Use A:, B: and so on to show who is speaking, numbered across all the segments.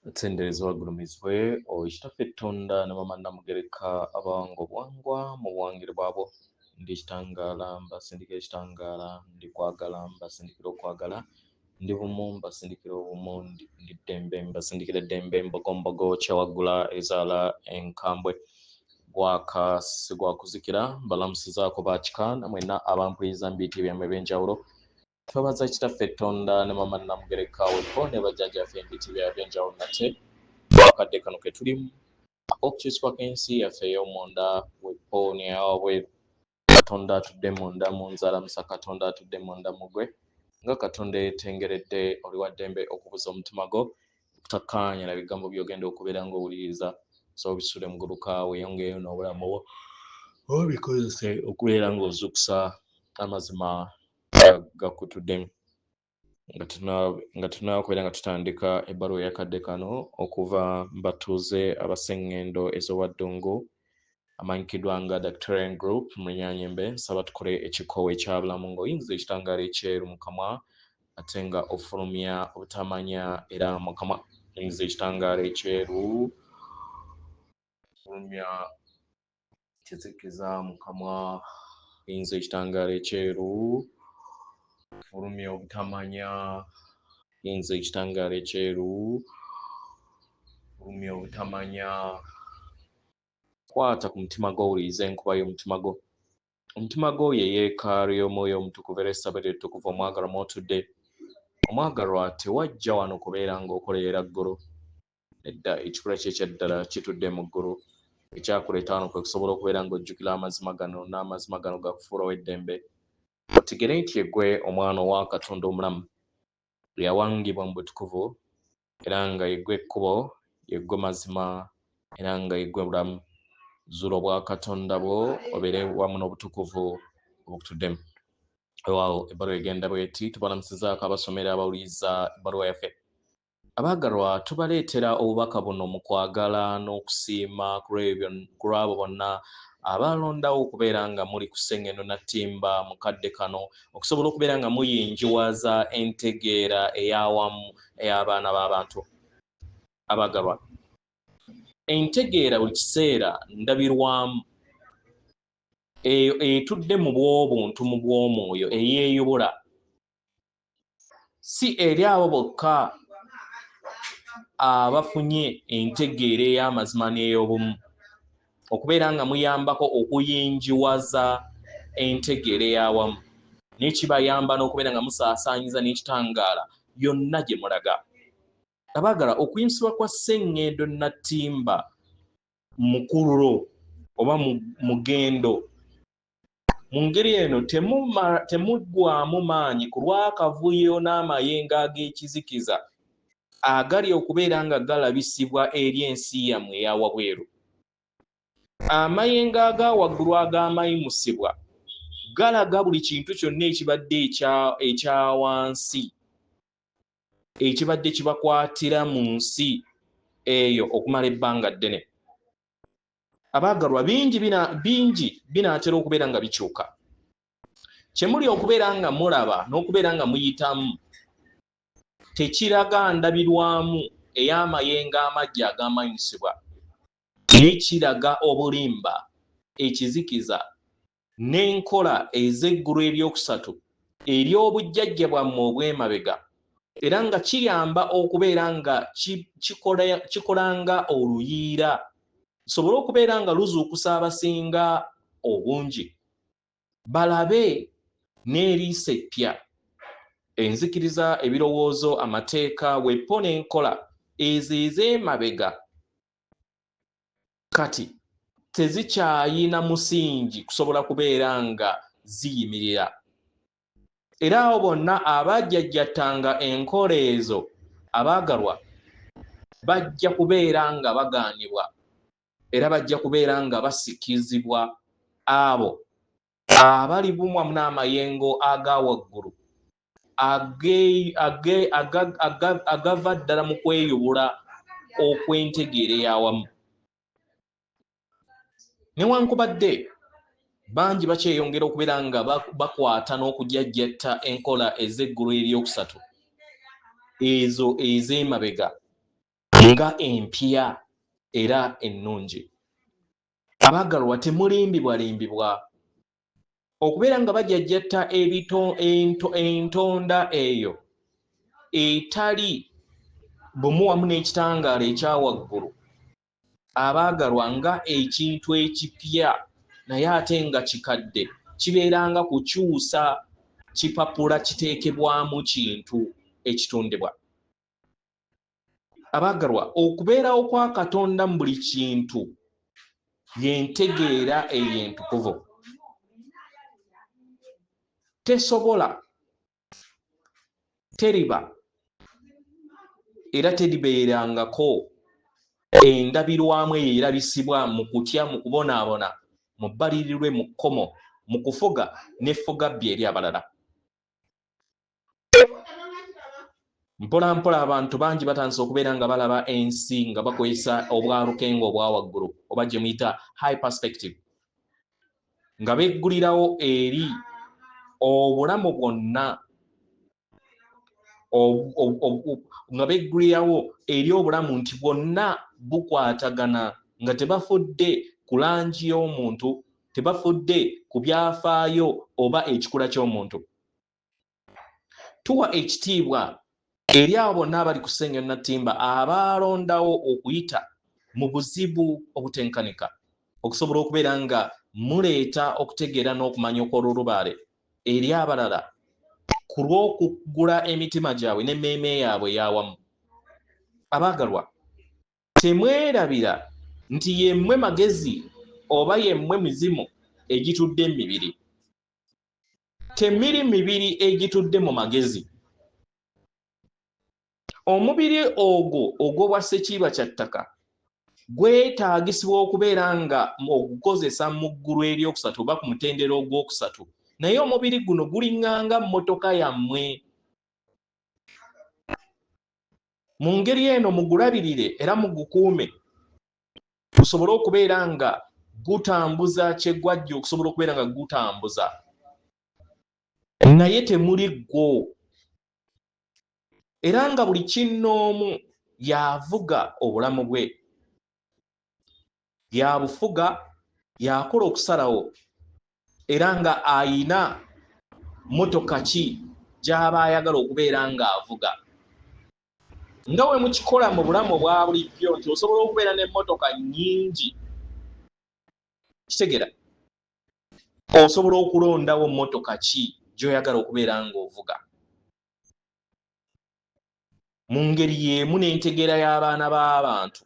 A: Atsenderezwa gulumizibwe oishitaffe Tonda ne Mama Namugereka abango bwangwa mu buwangire bwabo ndi ekitangala mbasindikira ekitangala ndi kwagala mbasindikira okwagala ndi bumu mbasindikira obumu ndi ddembe mbasindikira eddembe mbogombogo kyawagula ezaala enkambwe gwaka sigwakuzikira mbalamusizaako bakika namwena abampuliriza mubiti byammwe ebyenjawulo twebaza kitaffe Tonda ne Mama Namugereka wepo ne bajjajjaffe emibiti by'ebyenjawulo nate wakadde kano ke tulimu okukyusibwako ensi yaffe ey'omunda wepo neyawaabwe Katonda atudde munda mu nzalamusa Katonda atudde munda mugwe nga Katonda yetengeredde oli wa ddembe okubuza omutima gwo butakkaanya na bigambo by'ogenda okubeera ng'owuliriza so bisule muguluka weeyongeyo n'obulamu bwo obikozese okubeera ng'ozuukusa amazima gakutuddemu nga tunaba okubeera nga tutandika ebbaluwa eyakadde kano okuva mbatuuze abaseŋŋendo ez'owaddungu amanyikiddwa nga Dactarian Group Munyanyembe nsaba tukole ekikoowe ekyabulamu ng'oyingiza ekitangaala ekyeru mu kamwa ate nga ofulumya obutamanya era mu kamwa oyingiza ekitangaala ekyeru ofulumya kizikiza mu kamwa oyingiza ekitangaala ekyeru ofulumya obutamanya oyingiza ekitangaala ekyeru ofulumya obutamanya kwata ku mutima gwo owuliriza enkuba y'omutima gwo. Omutima gwo ye yeekaalu y'omwoyo omutukuvu era essabbiiti ettukuvu omwagalwa mw'otudde. Omwagalwa tewajja wano kubeera ng'okolerera ggulu. Edda ekikula kye ekyaddala kitudde mu ggulu. Ekyakuleeta wano kwe kusobola okubeera ng'ojjukira amazima gano n'amazima gano gakufuulawo eddembe. Otegere nti yeggwe omwana owa Katonda omulamu yawangibwa mu butukuvu era nga yeggwe ekkubo yeggwe mazima era nga yeggwe bulamu. Zuula obwa Katonda bwo obeere wamu n'obutukuvu obukutuddemu. Waawo ebbaluwa egenda bw'eti tubalamusizaako abasomera abawuliriza ebbaluwa yaffe. Abaagalwa tubaleetera obubaka buno mu kwagala n'okusiima ku lw'abo bonna abalondawo okubeera nga muli ku sseŋŋendo nattimba mu kadde kano okusobola okubeera nga muyinjiwaza entegeera ey'awamu ey'abaana b'abantu. Abaagalwa, entegeera buli kiseera ndabirwamu eyo etudde mu bw'obuntu mu bw'omwoyo eyeeyobola si eri abo bokka abafunye entegeera ey'amazima n'ey'obumu okubeera nga muyambako okuyinjiwaza entegeera ey'awamu n'ekibayamba n'okubeera nga musaasaanyiza n'ekitangaala yonna gye mulaga. Abaagalwa, okuyimusibwa kwa sseŋŋendo nattimba mukululo oba mugendo mu ngeri eno temuggwaamu maanyi ku lw'akavuyo n'amayengo ag'ekizikiza agali okubeera nga galabisibwa eri ensi yammwe eya wabweru. Amayengo aga waggulu ag'amayimusibwa galaga buli kintu kyonna ekibadde ekya wansi ekibadde kibakwatira mu nsi eyo okumala ebbanga ddene. Abaagalwa, bingi binaatera okubeera nga bikyuka. Kyemuli okubeera nga mulaba n'okubeera nga muyitamu tekiraga ndabirwamu ey'amayengo amaggi ag'amayimusibwa naye kiraga obulimba, ekizikiza n'enkola ez'eggulu eryokusatu ery'obujjajja bwammwe obw'emabega era nga kiyamba okubeera nga kikola nga oluyiira lusobole okubeera nga luzuukusa abasinga obungi balabe n'eriisa eppya enzikiriza, ebirowoozo, amateeka, wepo n'enkola ezo ez'emabega kati tezikyayina musingi kusobola kubeera nga ziyimirira. Era abo bonna abajjajjattanga enkola ezo, abaagalwa, bajja kubeera nga bagaanibwa era bajja kubeera nga basikizibwa abo abali bumwamu n'amayengo aga waggulu agava ddala mu kweyubula okw'entegeera ey'awamu. Newankubadde bangi bakyeyongera okubeera nga bakwata n'okujjajjatta enkola ez'eggulu eryokusatu ezo ez'emabega nga empya era ennungi. Abaagalwa temulimbibwalimbibwa okubeera nga bajajjatta entonda eyo etali bumu wamu n'ekitangaala ekya waggulu. Abaagalwa nga ekintu ekipya naye ate nga kikadde kibeeranga kukyusa kipapula kiteekebwamu kintu ekitundibwa. Abaagalwa okubeerawo kwa Katonda mu buli kintu yentegeera ey'entukuvu. Tesobola, teriba era teribeerangako endabirwamu eyo erabisibwa mu kutya, mu kubonaabona, mu bbalirirwe, mu kkomo, mu kufuga n'effugabbi eri abalala. Mpola mpola abantu bangi batandise okubeera nga balaba ensi nga bakozesa obwalukengo obwa waggulu oba gye muyita high perspective, nga beggulirawo eri obulamu bwonna, nga beggulirawo eri obulamu nti bwonna bukwatagana, nga tebafudde ku langi y'omuntu, tebafudde ku byafaayo oba ekikula ky'omuntu. Tuwa ekitiibwa eri abo bonna abali ku Ssennyonyi Nattimba abalondawo okuyita mu buzibu obutenkanika okusobola okubeera nga muleeta okutegeera n'okumanya okw'olulubaale eri abalala ku lw'okugula emitima gyabwe n'emmeeme yaabwe ey'awamu. Abaagalwa, temwerabira nti yemmwe magezi oba yemmwe mizimu egitudde mu mibiri. Temiri mibiri egitudde mu magezi. Omubiri ogw'obwa Ssekiiba kya ttaka gwetaagisibwa okubeera nga ogukozesa mu ggulu eryokusatu oba ku mutendera ogwokusatu, naye omubiri guno guliŋŋanga mmotoka yammwe. Mu ngeri eno mugulabirire era mugukuume gusobole okubeera nga gutambuza kye gwajja okusobola okubeera nga gutambuza, naye temuli gwo. Era nga buli kinnoomu yavuga obulamu bwe, yabufuga, yakola okusalawo era nga ayina mmotoka ki gy'aba ayagala okubeera ng'avuga. Nga bwe mukikola mu bulamu obwa bulijjo nti osobola okubeera n'emmotoka nnyingi, kitegeera osobola okulondawo mmotoka ki gy'oyagala okubeera ng'ovuga. Mu ngeri y'emu n'entegeera y'abaana b'abantu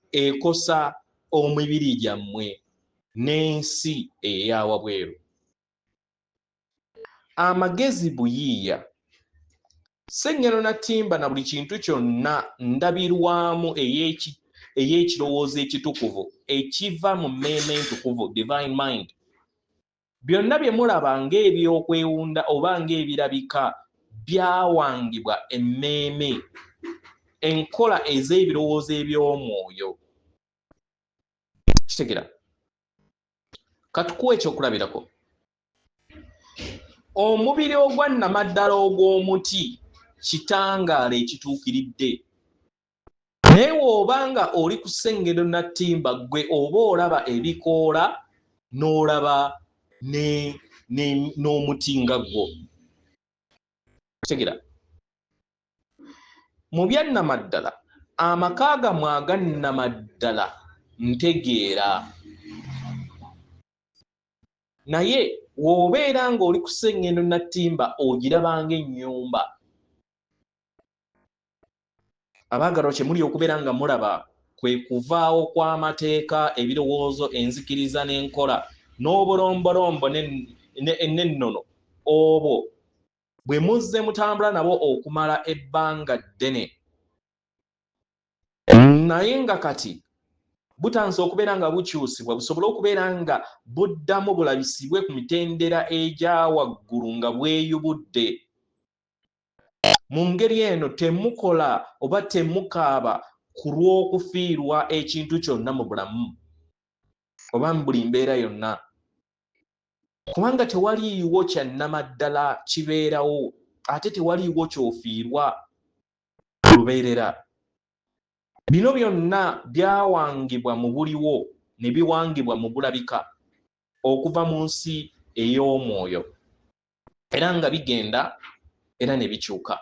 A: ekosa omibiri gyammwe n'ensi eya wabweru. Amagezi buyiiya. Ssennyonyi Nattimba na buli kintu kyonna ndabirwamu ey'ekirowoozo ekitukuvu ekiva mu mmeeme entukuvu, divine mind. Byonna bye mulaba ng'ebyokwewunda oba ng'ebirabika byawangibwa emmeeme, enkola ez'ebirowoozo eby'omwoyo. Kitegeera? Katukuwa ekyokulabirako. Omubiri ogwa nnamaddala ogw'omuti kitangaala ekituukiridde, naye bw'obanga oli ku Ssennyonyi Nattimba ggwe oba olaba ebikoola n'olaba n'omuti nga gwo. Kitegeera? Mu bya nnamaddala, amaka gammwe aga nnamaddala ntegeera, naye w'obeera ng'oli ku Ssennyonyi Nattimba ogiraba ng'ennyumba. Abaagalwa kye muli okubeera nga mulaba kwe kuvaawo kw'amateeka, ebirowoozo, enzikiriza n'enkola n'obulombolombo n'ennono obwo bwe muzze mutambula nabo okumala ebbanga ddene, naye nga kati butandise okubeera nga bukyusibwa busobole okubeera nga buddamu bulabisibwe ku mitendera egya waggulu nga bweyubudde. Mu ngeri eno temukola oba temukaaba ku lw'okufiirwa ekintu kyonna mu bulamu oba mu buli mbeera yonna, kubanga tewaliiwo kya nnamaddala kibeerawo ate tewaliiwo ky'ofiirwa lubeerera. Bino byonna byawangibwa mu buliwo ne biwangibwa mu bulabika okuva mu nsi ey'omwoyo era nga bigenda era ne bikyuka.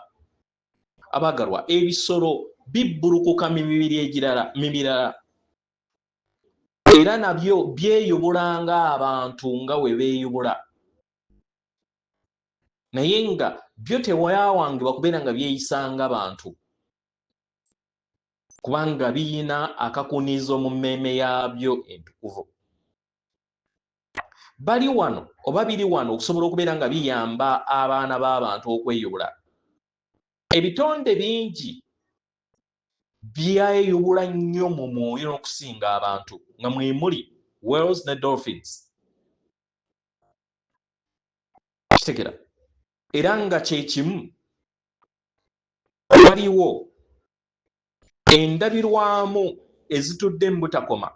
A: Abagalwa, ebisolo bibbulukuka mu mibiri emirala era nabyo byeyubula ng'abantu nga we beeyubula, naye nga byo tewayawangibwa kubeera nga byeyisa ng'abantu kubanga biyina akakunizo mu mmeeme yaabyo entukuvu. Bali wano oba biri wano okusobola okubeera nga biyamba abaana b'abantu okweyubula. Ebitonde bingi byeyubula nnyo mu mwoyo n'okusinga abantu nga mwe muli whales ne dolphins. Kitegera era nga kye kimu waliwo endabirwamu ezitudde mu butakoma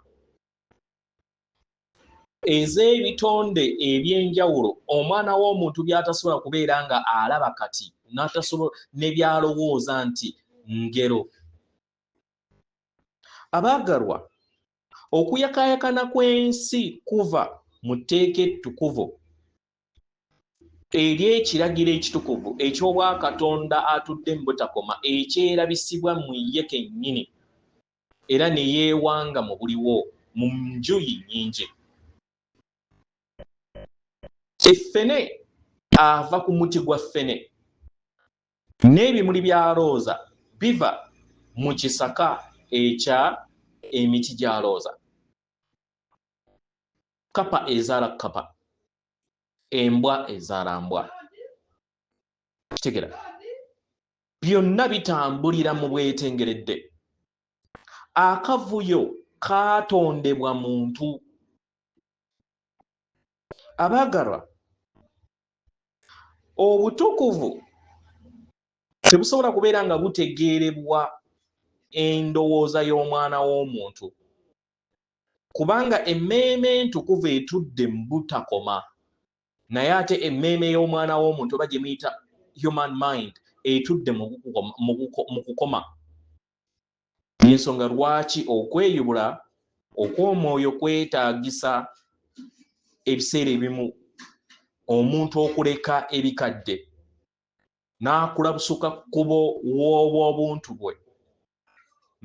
A: ez'ebitonde eby'enjawulo omwana w'omuntu by'atasobola kubeera nga alaba kati n'atasobola ne byalowooza nti ngero. Abaagalwa, okuyakaayakana kw'ensi kuva mu tteeka ettukuvu ery'ekiragiro ekitukuvu eky'obwakatonda atudde mu butakoma ekyerabisibwa mu ye kennyini era ne yeewanga mu buliwo mu njuyi nnyingi. Effene ava ku muti gwa ffene n'ebimuli bya looza biva mu kisaka ekya emiti gya looza. Kapa ezaala kapa, embwa ezaala mbwa. Kitegera byonna bitambulira mu bwetengeredde. Akavuyo kaatondebwa muntu. Abaagalwa, obutukuvu tebusobola kubeera nga butegeerebwa endowooza y'omwana w'omuntu kubanga emmeeme entukuvu etudde mu butakoma naye ate emmeeme y'omwana w'omuntu oba gye muyita human mind etudde mu kukoma. Y'ensonga lwaki okweyubula okw'omwoyo kwetaagisa ebiseera ebimu omuntu okuleka ebikadde n'akulabusuka kkubo w'obw'obuntu bwe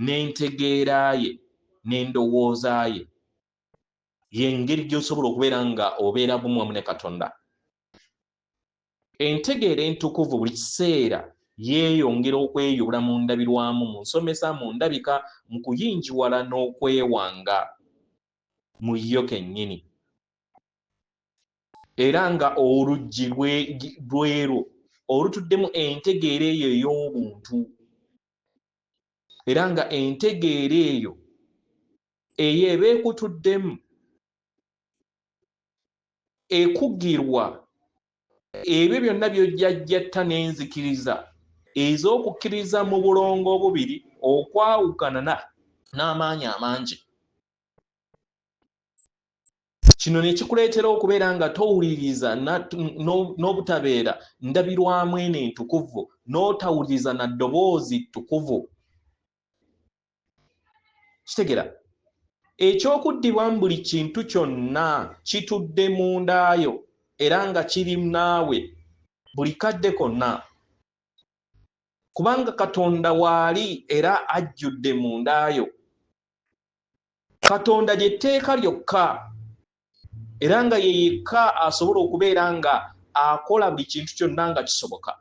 A: n'entegeera ye n'endowooza ye y'engeri gy'osobola okubeera nga obeera bumu wamu ne Katonda. Entegeera entukuvu buli kiseera yeeyongera okweyubula mu ndabirwamu, mu nsomesa, mu ndabika, mu kuyinjiwala n'okwewanga mu yo kennyini. Era nga oluggi lwero olutuddemu entegeera eyo ey'obuntu era nga entegeera eyo eba ekutuddemu ekugirwa ebyo byonna by'ojjajjatta n'enzikiriza ez'okukkiriza mu bulongo obubiri okwawukana n'amaanyi amangi. Kino ne kikuleetera okubeera nga towuliriza n'obutabeera ndabirwamu eno entukuvu n'otawuliriza na ddoboozi ttukuvu. Kitegera eky'okuddibwamu buli kintu kyonna kitudde mu ndaayo era nga kiri naawe buli kadde konna kubanga Katonda waali era ajjudde mu ndaayo. Katonda gy'etteeka lyokka era nga ye yekka asobola okubeera nga akola buli kintu kyonna nga kisoboka.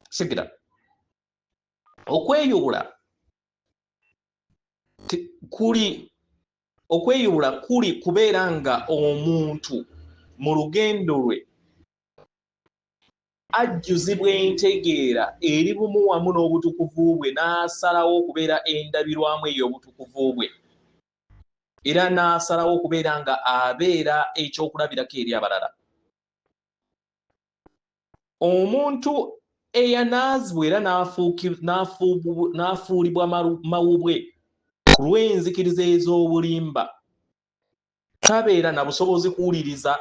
A: Kitegera okweyubula kuli kubeera nga omuntu mu lugendo lwe ajjuzibwa entegeera eri bumu wamu n'obutukuvu bwe n'asalawo okubeera endabirwamu ey'obutukuvu bwe era n'asalawo okubeera nga abeera ekyokulabirako eri abalala. Omuntu eyanaazibwa era n'afuulibwa mawubwe ku lw'enzikiriza ez'obulimba tabeera na busobozi kuwuliriza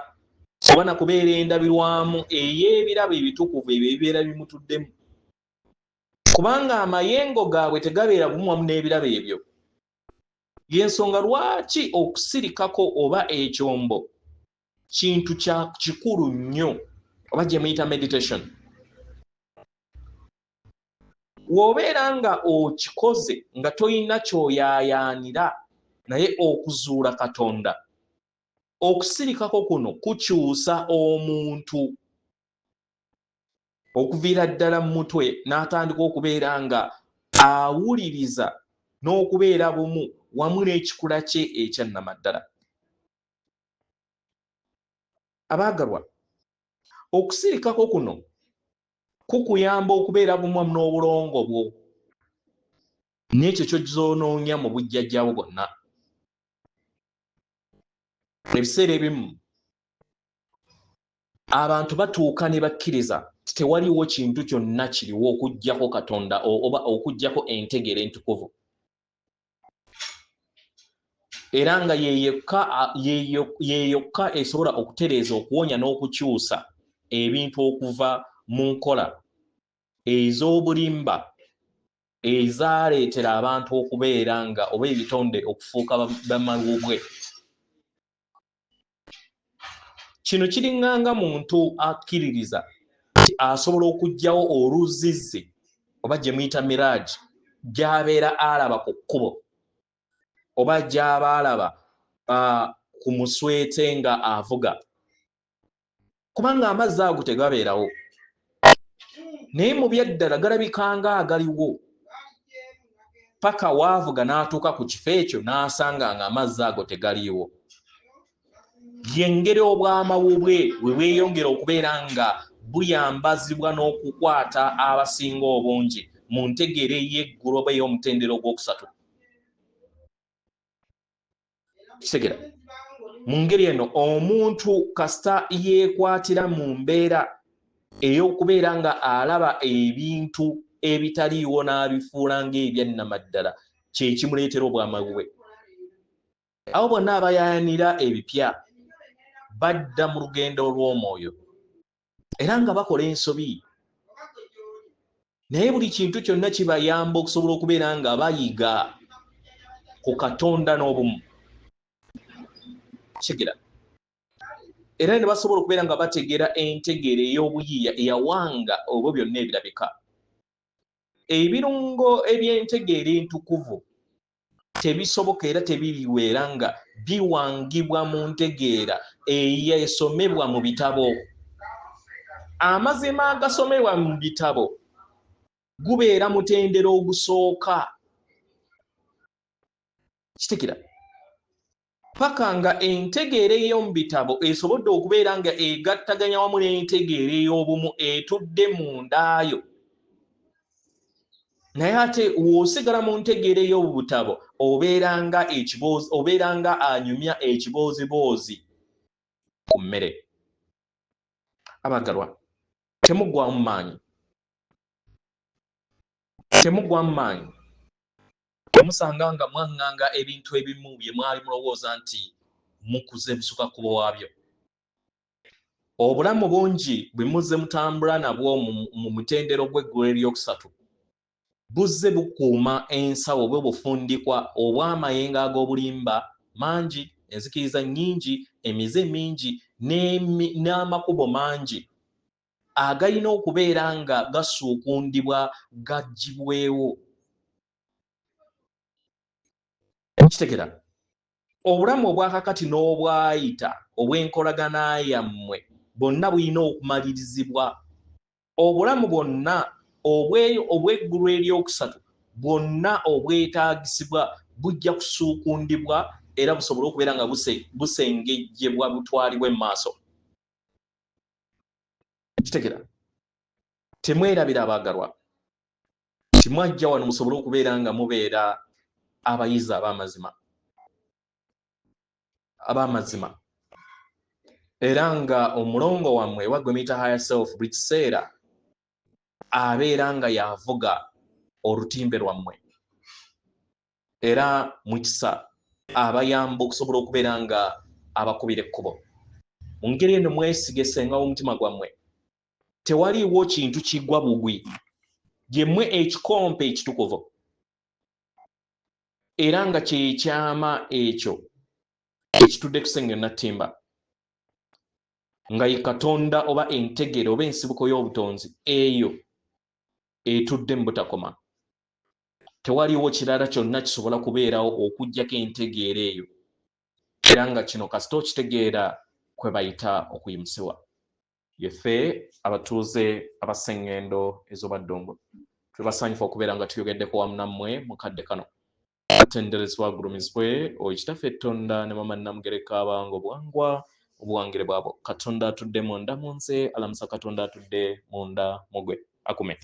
A: oba na kubeera endabirwamu ey'ebirabo ebitukuvu ebyo ebibeera bimutuddemu kubanga amayengo gaabwe tegabeera bumu wamu n'ebirabo ebyo. Y'ensonga lwaki okusirikako oba ekyombo kintu kya kikulu nnyo oba gye muyita meditation. W'obeera nga okikoze nga toyina ky'oyaayaanira naye okuzuula Katonda, okusirikako kuno kukyusa omuntu okuviira ddala mu mutwe n'atandika okubeera nga awuliriza n'okubeera bumu wamu n'ekikula kye ekyannamaddala. Abaagalwa, okusirikako kuno kukuyamba okubeera bumu wamu n'obulongo bwo n'ekyo ky'ozonoonya mu bujjajjabwo bwonna. Ebiseera ebimu abantu batuuka ne bakkiriza tewaliwo kintu kyonna kiriwo okuggyako Katonda oba okuggyako entegeera entukuvu, era nga yeyokka esobola okutereeza okuwonya n'okukyusa ebintu okuva mu nkola ez'obulimba ezaaleetera abantu okubeera nga oba ebitonde okufuuka bamawubwe. Kino kiringanga muntu akkiririza asobola okuggyawo oluzzizzi oba gye muyita mirage gy'abeera alaba ku kkubo oba gy'aba alaba ku muswete nga avuga, kubanga amazzi ago tegabeerawo, naye mu byaddala galabikanga agaliwo paka waavuga n'atuuka ku kifo ekyo n'asanga nga amazzi ago tegaliiwo. Yengeri obwamawubwe bwe bweyongera okubeera nga buyambazibwa n'okukwata abasinga obungi mu ntegeera ey'eggulu oba ey'omutendera ogwokusatu. Kitegera, mu ngeri eno omuntu kasita yeekwatira mu mbeera ey'okubeera nga alaba ebintu ebitaliiwo n'abifuula ng'ebyannamaddala, kye kimuleetera obwamawubwe. Abo bonna abayaayanira ebipya badda mu lugendo lw'omwoyo era nga bakola ensobi, naye buli kintu kyonna kibayamba okusobola okubeera nga bayiga ku Katonda n'obumu. Kigera, era ne basobola okubeera nga bategeera entegeera ey'obuyiiya eyawanga obwo byonna ebirabika. Ebirungo eby'entegeera entukuvu tebisoboka era tebiriweera nga biwangibwa mu ntegeera eyesomebwa mu bitabo. Amazima agasomebwa mu bitabo gubeera mutendera ogusooka. Kitikira, paka nga entegeera ey'omu bitabo esobodde okubeera nga egattaganya wamu n'entegeera ey'obumu etudde mu ndaayo, naye ate w'osigala mu ntegeera ey'obu butabo obeera nga anyumya ekibooziboozi ku mmere. Abagalwa, temuggwamu maanyi, temuggwamu maanyi. Temusanga nga mwaŋŋanga ebintu ebimu bye mwali mulowooza nti mukuze busuka kubo waabyo. Obulamu bungi bwe muzze mutambula nabwo mu mutendero gw'eggulu eryokusatu buzze bukuuma ensawo bwe bufundikwa obw'amayengo ag'obulimba mangi, enzikiriza nnyingi, emize mingi n'amakubo mangi agalina okubeera nga gasuukundibwa gaggyibwewo. Kitegera, obulamu obwakakati n'obwayita obw'enkolagana yammwe bwonna bulina okumalirizibwa. Obulamu bwonna obw'eggulu eryokusatu bwonna obwetaagisibwa bujja kusuukundibwa era busobole okubeera nga busengejjebwa butwalibwa emmaaso. Kitegera, temwerabira abaagalwa, timwajja wano musobole okubeera nga mubeera abayizi ab'amazima era nga omulongo wammwe wa gwe muyita higher self buli kiseera abeera nga yavuga olutimbe lwammwe era mukisa abayamba okusobola okubeera nga abakubira ekkubo. Mu ngeri eno mwesige senga w'omutima gwammwe, tewaliiwo kintu kiggwa bugwi gyemmwe ekikompe ekitukuvu era nga kyekyama ekyo ekitudde tusengera ttimba nga ye Katonda oba entegere oba ensibuko y'obutonzi eyo etudde mu butakoma. Tewaliwo kirala kyonna kisobola kubeerawo okuggyako entegeera eyo era nga kino kasita okitegeera kwe bayita okuyimusibwa. Yeffe abatuuze abaseŋŋendo ez'Obaddongo twebasanyufu okubeera nga tuyogeddeko wamu nammwe mu kadde kano. Atenderezebwa agulumizibwe Oweekitaffe Ettonda ne Maama Namugereka abanga obuwangwa obuwangire bwabo. Katonda atudde munda mu nze, alamusa Katonda atudde munda mu gwe. Akume.